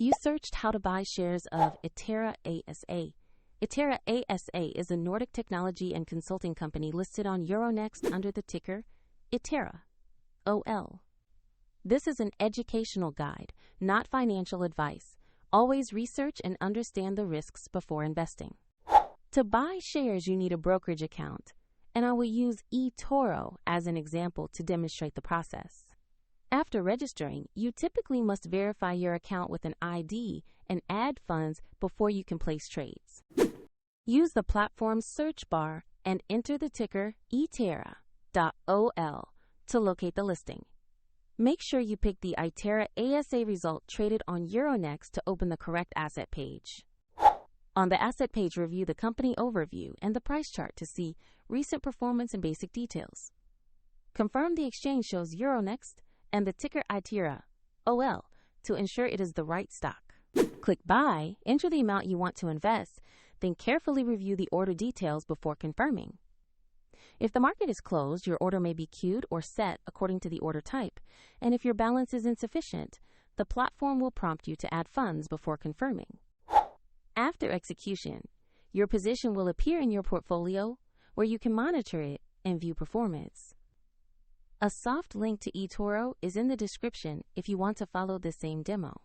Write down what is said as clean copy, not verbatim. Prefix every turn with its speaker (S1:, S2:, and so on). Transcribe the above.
S1: You searched how to buy shares of Itera ASA. Itera ASA is a Nordic technology and consulting company listed on Euronext under the ticker ITERA.OL. This is an educational guide, not financial advice. Always research and understand the risks before investing. To buy shares, you need a brokerage account, and I will use eToro as an example to demonstrate the process. After registering, you typically must verify your account with an ID and add funds before you can place trades. Use the platform's search bar and enter the ticker Itera.OL to locate the listing. Make sure you pick the ITERA ASA result traded on Euronext to open the correct asset page. On the asset page, review the company overview and the price chart to see recent performance and basic details. Confirm the exchange shows Euronext and the ticker ITERA.OL to ensure it is the right stock. Click Buy, enter the amount you want to invest, then carefully review the order details before confirming. If the market is closed, your order may be queued or set according to the order type, and if your balance is insufficient, the platform will prompt you to add funds before confirming. After execution, your position will appear in your portfolio where you can monitor it and view performance. A soft link to eToro is in the description if you want to follow the same demo.